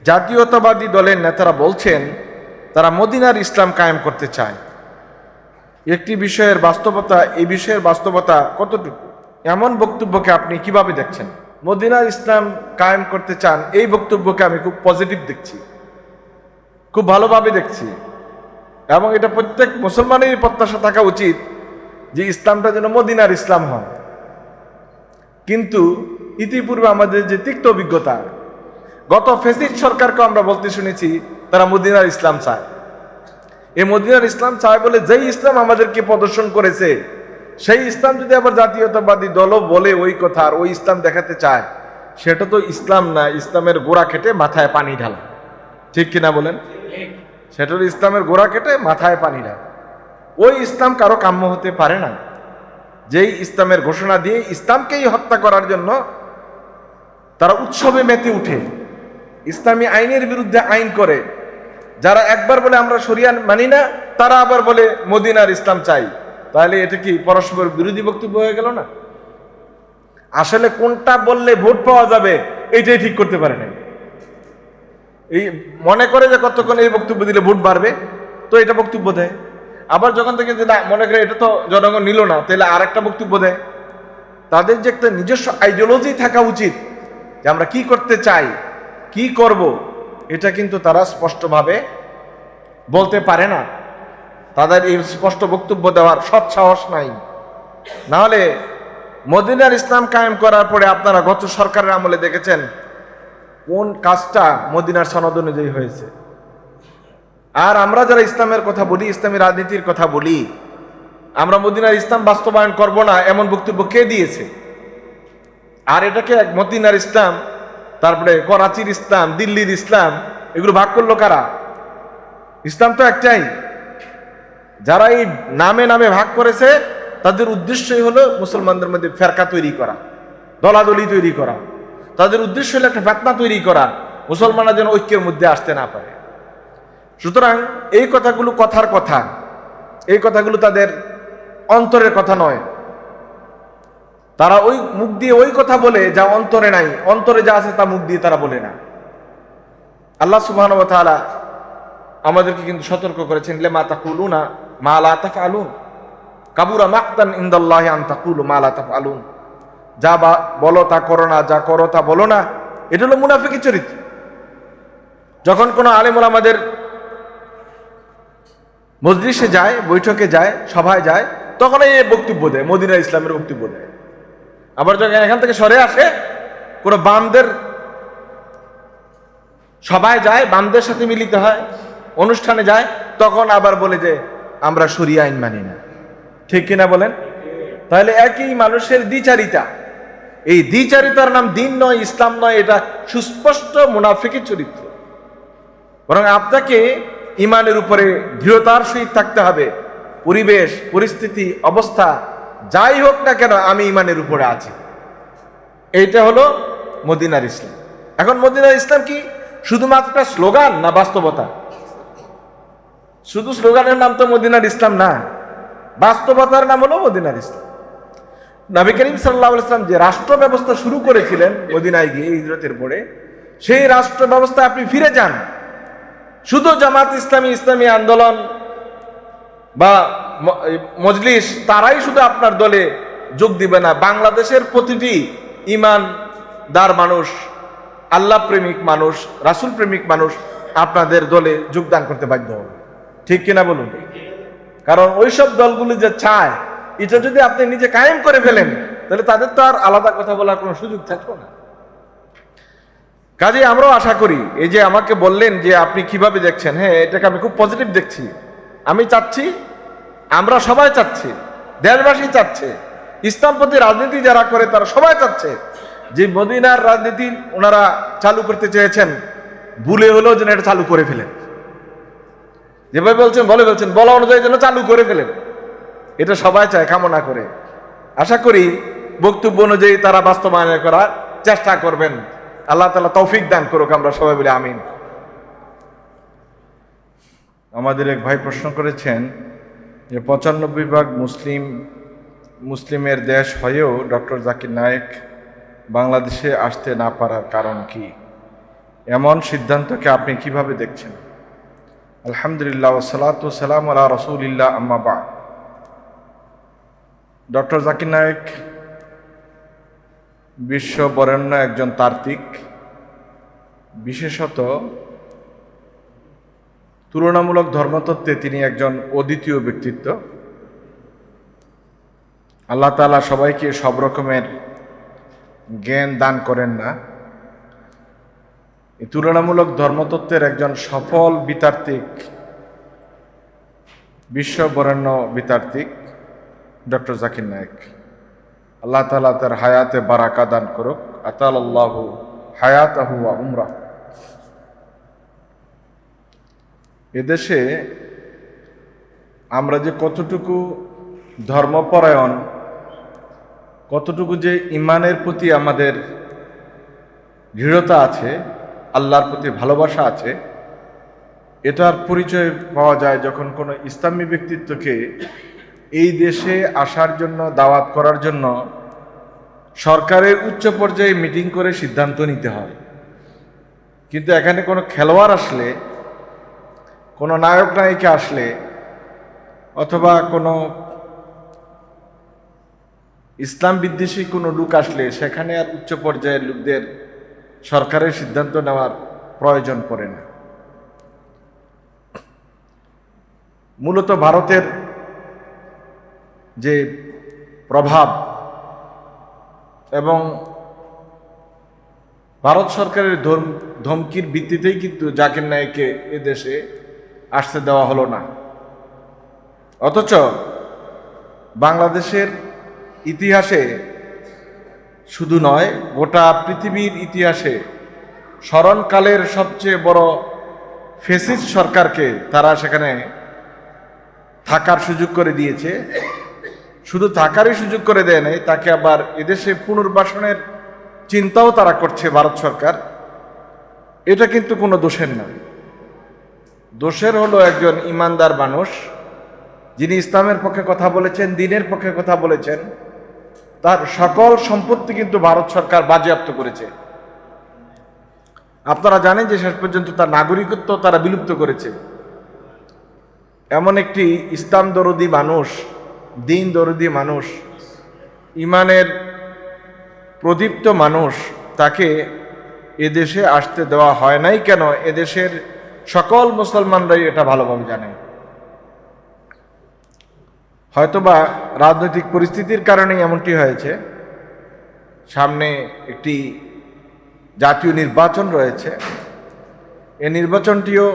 জাতীয়তাবাদী দলের নেতারা বলছেন তারা মদিনার ইসলাম কায়েম করতে চায়। একটি বিষয়ের বাস্তবতা, এই বিষয়ের বাস্তবতা কতটুকু? এমন বক্তব্যকে আপনি কিভাবে দেখছেন? মদিনার ইসলাম কায়েম করতে চান, এই বক্তব্যকে আমি খুব পজিটিভ দেখছি, খুব ভালোভাবে দেখছি, এবং এটা প্রত্যেক মুসলমানেরই প্রত্যাশা থাকা উচিত যে ইসলামটা যেন মদিনার ইসলাম হয়। কিন্তু ইতিপূর্বে আমাদের যে তিক্ত অভিজ্ঞতা, গত ফ্যাসিস্ট সরকারকে আমরা বলতে শুনেছি তারা মদিনার ইসলাম চায়। এই মদিনার ইসলাম চায় বলে যেই ইসলাম আমাদেরকে প্রদর্শন করেছে, সেই ইসলাম যদি আবার জাতীয়তাবাদী দলও বলে ওই কথা আর ওই ইসলাম দেখাতে চায়, সেটা তো ইসলাম না, ইসলামের গোড়া কেটে মাথায় পানি ঢালা। ঠিক কিনা বলেন? সেটা ইসলামের গোড়া কেটে মাথায় পানি ঢালা। ওই ইসলাম কারো কাম্য হতে পারে না। যেই ইসলামের ঘোষণা দিয়ে ইসলামকেই হত্যা করার জন্য তারা উৎসবে মেতে উঠে, ইসলামী আইনের বিরুদ্ধে আইন করে। যারা একবার বলে আমরা শরিয়া মানি না, তারা আবার বলে মদিনার ইসলাম চাই। তাহলে এটা কি পরস্পর বিরোধী বক্তব্য হয়ে গেল না? আসলে কোনটা বললে ভোট পাওয়া যাবে এইটাই ঠিক করতে পারে না। এই মনে করে যে কতক্ষণ এই বক্তব্য দিলে ভোট বাড়বে, তো এটা বক্তব্য দেয়। আবার যখন থেকে যে না মনে করে এটা তো জনগণ নিল না, তাহলে আর একটা বক্তব্য দেয়। তাদের যে একটা নিজস্ব আইডিওলজি থাকা উচিত যে আমরা কি করতে চাই, কি করব, এটা কিন্তু তারা স্পষ্টভাবে বলতে পারে না। তাদের এই স্পষ্ট বক্তব্য দেওয়ার সৎ সাহস নাই। নাহলে মদিনার ইসলাম কায়েম করার পরে আপনারা গত সরকারের আমলে দেখেছেন কোন কাজটা মদিনার সনদ অনুযায়ী হয়েছে। আর আমরা যারা ইসলামের কথা বলি, ইসলামী রাজনীতির কথা বলি, আমরা মদিনার ইসলাম বাস্তবায়ন করব না এমন বক্তব্য কে দিয়েছে? আর এটাকে মদিনার ইসলাম, তারপরে করাচির ইসলাম, দিল্লির ইসলাম, এগুলো ভাগ করলো কারা? ইসলাম তো একটাই। যারা এই নামে নামে ভাগ করেছে তাদের উদ্দেশ্যই হলো মুসলমানদের মধ্যে ফেরকা তৈরি করা, দলাদলি তৈরি করা। তাদের উদ্দেশ্য হলো একটা ফিতনা তৈরি করা, মুসলমানরা যেন ঐক্যের মধ্যে আসতে না পারে। সুতরাং এই কথাগুলো কথার কথা, এই কথাগুলো তাদের অন্তরের কথা নয়। তারা ওই মুখ দিয়ে ওই কথা বলে যা অন্তরে নাই, অন্তরে যা আছে তা মুখ দিয়ে তারা বলে না। আল্লাহ সুবহানাহু ওয়া তাআলা আমাদেরকে কিন্তু সতর্ক করেছেন, লিমা তাকুলুনা মা লা তাফআলুন কাবুরা মাকতান ইনদাল্লাহি আন তাকুলু মা লা তাফআলুন। যা বলো তা করো না, যা করো তা বলো না, এটা হলো মুনাফিকি চরিত্র। যখন কোনো আলেম ওলামাদের মজলিসে যায়, বৈঠকে যায়, সভায় যায়, তখন এই বক্তব্য দেয়, মদিনা ইসলামের বক্তব্য দেয়। আবার যখন এখান থেকে সরে আসে, কোনো বামদের সভায় যায়, বামদের সাথে মিলিত হয়, অনুষ্ঠানে যায়, তখন আবার বলে যে আমরা শরিয়া আইন মানি না। ঠিক কিনা বলেন? তাহলে একই মানুষের দ্বিচারিতা, এই দ্বিচারিতার নাম দিন নয়, ইসলাম নয়, এটা সুস্পষ্ট মুনাফিকি চরিত্র। বরং আপনাকে ইমানের উপরে দৃঢ়তার সহিত থাকতে হবে। পরিবেশ, পরিস্থিতি, অবস্থা যাই হোক না কেন, আমি ইমানের উপরে আছি। এইটা হলো মদিনার ইসলাম। এখন মদিনার ইসলাম কি শুধুমাত্র একটা স্লোগান না বাস্তবতা? শুধু স্লোগানের নাম তো মদিনার ইসলাম না, বাস্তবতার নাম হলো মদিনার ইসলাম। নবী করিম সাল্লাল্লাহু আলাইহি ওয়াসাল্লাম যে রাষ্ট্র ব্যবস্থা শুরু করেছিলেন মদিনায় গিয়ে হিজরতের পরে, সেই রাষ্ট্র ব্যবস্থায় আপনি ফিরে যান। শুধু জামাত ইসলামী, ইসলামী আন্দোলন বা মজলিস, তারাই শুধু আপনার দলে যোগ দিবে না। বাংলাদেশের প্রতিটি ইমানদার মানুষ, আল্লাহ প্রেমিক মানুষ, রাসূল প্রেমিক মানুষ আপনাদের দলে যোগদান করতে বাধ্য হবে। ঠিক কিনা বলুন? কারণ ওইসব দলগুলো যে চায়, এটা যদি আপনি নিজে কায়েম করে ফেলেন, তাহলে তাদের তো আর আলাদা কথা বলার কোনো সুযোগ থাকবে না। কাজে আমরাও আশা করি, এই যে আমাকে বললেন যে আপনি কিভাবে দেখছেন, হ্যাঁ, এটাকে আমি খুব পজিটিভ দেখছি। আমি চাচ্ছি, আমরা সবাই চাচ্ছি, দেশবাসী চাচ্ছে, ইসলামপন্থী রাজনীতি যারা করে তারা সবাই চাচ্ছে যে মদিনার রাজনীতি ওনারা চালু করতে চেয়েছেন, ভুলে হলেও যেন এটা চালু করে ফেলেন। যেভাবে বলছেন বলা অনুযায়ী যেন চালু করে ফেলেন, এটা সবাই চায়, কামনা করে। আশা করি বক্তব্য অনুযায়ী তারা বাস্তবায়ন করার চেষ্টা করবেন। আল্লাহ তাআলা তৌফিক দান করুক, আমরা সবাই বলি আমিন। আমাদের এক ভাই প্রশ্ন করেছেন যে ৯৫% মুসলিমের দেশ হয়েও ডক্টর জাকির নায়েক বাংলাদেশে আসতে না পারার কারণ কি? এমন সিদ্ধান্তকে আপনি কিভাবে দেখছেন? আলহামদুলিল্লাহ ওয়াসসালাতু ওয়াসসালামু আলা রাসূলিল্লাহ, আম্মা বা'দ। ডক্টর জাকির নায়েক বিশ্ব বরেণ্য একজন তাত্ত্বিক, বিশেষত তুলনামূলক ধর্মতত্ত্বে তিনি একজন অদ্বিতীয় ব্যক্তিত্ব। আল্লাহ তাআলা সবাইকে সব রকমের জ্ঞান দান করেন না। এই তুলনামূলক ধর্মতত্ত্বের একজন সফল বিতার্কিক, বিশ্ব বরেণ্য বিতার্কিক ডক্টর জাকির নায়েক। আল্লাহ তাআলা তার হায়াতে বারাকা দান করুক। আতালাল্লাহু হায়াতাহু ওয়া উমরাহ। এদেশে আমরা যে কতটুকু ধর্মপরায়ণ, কতটুকু যে ইমানের প্রতি আমাদের দৃঢ়তা আছে, আল্লাহর প্রতি ভালোবাসা আছে, এটার পরিচয় পাওয়া যায় যখন কোনো ইসলামী ব্যক্তিত্বকে এই দেশে আসার জন্য, দাওয়াত করার জন্য সরকারের উচ্চ পর্যায়ে মিটিং করে সিদ্ধান্ত নিতে হয়। কিন্তু এখানে কোনো খেলোয়াড় আসলে, কোনো নায়ক নায়িকা আসলে, অথবা কোনো ইসলাম বিদ্বেষী কোনো লোক আসলে সেখানে আর উচ্চ পর্যায়ের লোকদের সরকারের সিদ্ধান্ত নেওয়ার প্রয়োজন পড়ে না। মূলত ভারতের যে প্রভাব এবং ভারত সরকারের ধমকির ভিত্তিতেই কিন্তু জাকির নায়েককে এদেশে আসতে দেওয়া হলো না। অথচ বাংলাদেশের ইতিহাসে শুধু নয়, গোটা পৃথিবীর ইতিহাসে স্মরণকালের সবচেয়ে বড় ফ্যাসিস্ট সরকারকে তারা সেখানে থাকার সুযোগ করে দিয়েছে। শুধু থাকারই সুযোগ করে দেয় নাই, তাকে আবার এদেশে পুনর্বাসনের চিন্তাও তারা করছে ভারত সরকার। এটা কিন্তু কোনো দোষের না। দোষের হলো একজন ইমানদার মানুষ যিনি ইসলামের পক্ষে কথা বলেছেন, দ্বীনের পক্ষে কথা বলেছেন, তার সকল সম্পত্তি কিন্তু ভারত সরকার বাজেয়াপ্ত করেছে। আপনারা জানেন যে শেষ পর্যন্ত তার নাগরিকত্ব তারা বিলুপ্ত করেছে। এমন একটি ইসলাম দরদি মানুষ, দ্বীন দরদি মানুষ, ইমানের প্রদীপ্ত মানুষ, তাকে এদেশে আসতে দেওয়া হয় নাই কেন? এদেশের সকল মুসলমানরাই এটা ভালোভাবে জানে। হয়তোবা রাজনৈতিক পরিস্থিতির কারণেই এমনটি হয়েছে। সামনে একটি জাতীয় নির্বাচন রয়েছে। এই নির্বাচনটিও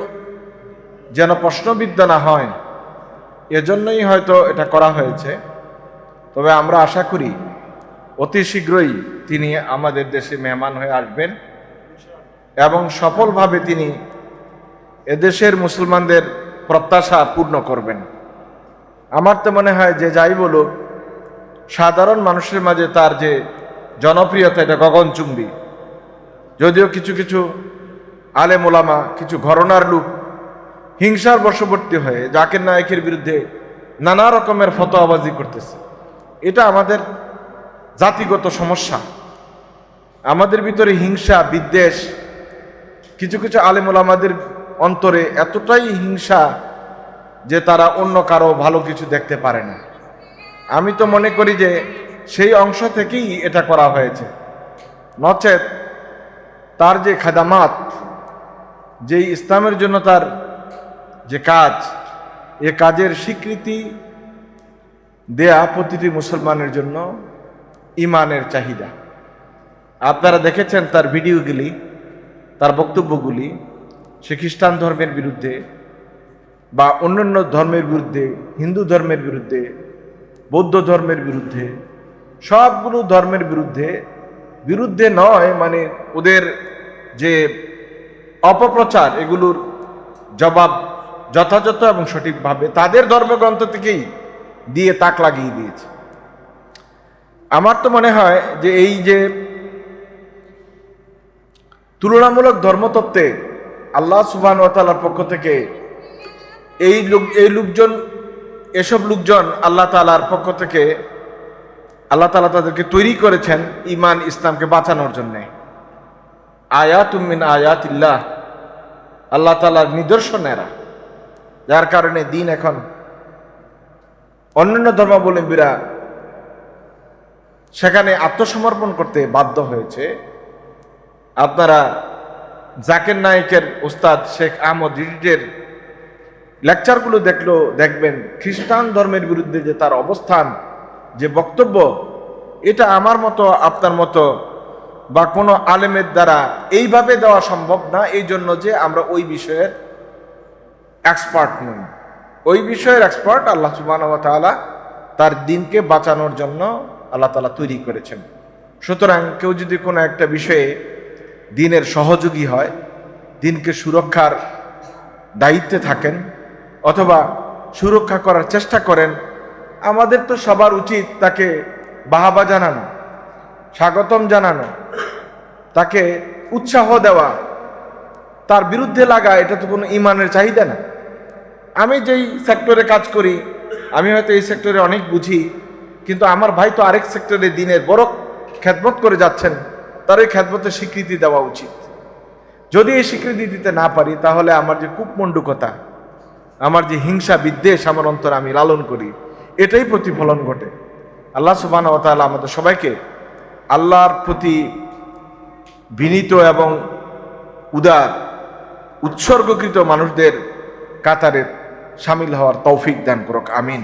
যেন প্রশ্নবিদ্ধ না হয়, এজন্যই হয়তো এটা করা হয়েছে। তবে আমরা আশা করি অতি শীঘ্রই তিনি আমাদের দেশে মেহমান হয়ে আসবেন এবং সফলভাবে তিনি এদেশের মুসলমানদের প্রত্যাশা পূর্ণ করবেন। আমার তো মনে হয় যে যাই বলুক, সাধারণ মানুষের মাঝে তার যে জনপ্রিয়তা, এটা গগনচুম্বী। যদিও কিছু কিছু আলেম ওলামা, কিছু ঘরানার লোক হিংসার বশবর্তী হয়ে জাকির নায়েকের বিরুদ্ধে নানা রকমের ফতোয়াবাজি করতেছে। এটা আমাদের জাতিগত সমস্যা। আমাদের ভিতরে হিংসা, বিদ্বেষ, কিছু কিছু আলেম ওলামাদের অন্তরে এতটাই হিংসা যে তারা অন্য কারো ভালো কিছু দেখতে পারে না। আমি তো মনে করি যে সেই অংশ থেকেই এটা করা হয়েছে। নচেত তার যে খাদামাত, যেই ইসলামের জন্য তার যে কাজ, এ কাজের স্বীকৃতি দেয়া প্রতিটি মুসলমানের জন্য ইমানের চাহিদা। আপনারা দেখেছেন তার ভিডিওগুলি, তার বক্তব্যগুলি, সে খ্রিস্টান ধর্মের বিরুদ্ধে বা অন্যান্য ধর্মের বিরুদ্ধে, হিন্দু ধর্মের বিরুদ্ধে, বৌদ্ধ ধর্মের বিরুদ্ধে, সবগুলো ধর্মের বিরুদ্ধে নয়, মানে ওদের যে অপপ্রচার, এগুলোর জবাব যথাযথ এবং সঠিকভাবে তাদের ধর্মগ্রন্থ থেকেই দিয়ে তাক লাগিয়ে দিয়েছে। আমার তো মনে হয় যে এই যে তুলনামূলক ধর্মতত্ত্বে আল্লাহ সুবহানাহু ওয়া তাআলার পক্ষ থেকে এসব লোকজন আল্লাহ তাআলার পক্ষ থেকে আল্লাহ তাআলা তাদেরকে তৈরি করেছেন ইমান ইসলামকে বাঁচানোর জন্যে। আয়াতুম মিন আয়াতিল্লাহ, আল্লাহ তাআলার নিদর্শন এরা, যার কারণে দিন এখন অন্যান্য ধর্মাবলম্বীরা সেখানে আত্মসমর্পণ করতে বাধ্য হয়েছে। আপনারা জাকির নায়েকের উস্তাদ শেখ আহমদ রিডিটের লেকচারগুলো দেখবেন খ্রিস্টান ধর্মের বিরুদ্ধে যে তার অবস্থান, যে বক্তব্য, এটা আমার মতো আপনার মতো বা কোনো আলেমের দ্বারা এইভাবে দেওয়া সম্ভব না। এই জন্য যে আমরা ওই বিষয়ের এক্সপার্ট নই। ওই বিষয়ের এক্সপার্ট আল্লাহ সুবহানাহু ওয়া তাআলা তার দিনকে বাঁচানোর জন্য আল্লাহ তাআলা তৈরি করেছেন। সুতরাং কেউ যদি কোনো একটা বিষয়ে দিনের সহযোগী হয়, দিনকে সুরক্ষার দায়িত্বে থাকেন অথবা সুরক্ষা করার চেষ্টা করেন, আমাদের তো সবার উচিত তাকে বাহাবা জানানো, স্বাগতম জানানো, তাকে উৎসাহ দেওয়া। তার বিরুদ্ধে লাগা এটা তো কোনো ইমানের চাহিদা না। আমি যেই সেক্টরে কাজ করি, আমি হয়তো এই সেক্টরে অনেক বুঝি, কিন্তু আমার ভাই তো আরেক সেক্টরে দিনের বড় খেদমত করে যাচ্ছেন, তার এই খেদমতের স্বীকৃতি দেওয়া উচিত। যদি এই স্বীকৃতি দিতে না পারি, তাহলে আমার যে কূপমণ্ডুকতা, আমার যে হিংসা বিদ্বেষ আমার অন্তরে আমি লালন করি, এটাই প্রতিফলন ঘটে। আল্লাহ সুবহানাহু ওয়া তাআলা আমাদের সবাইকে আল্লাহর প্রতি বিনীত এবং উদার উৎসর্গকৃত মানুষদের কাতারে শামিল হওয়ার তৌফিক দান করুক, আমিন।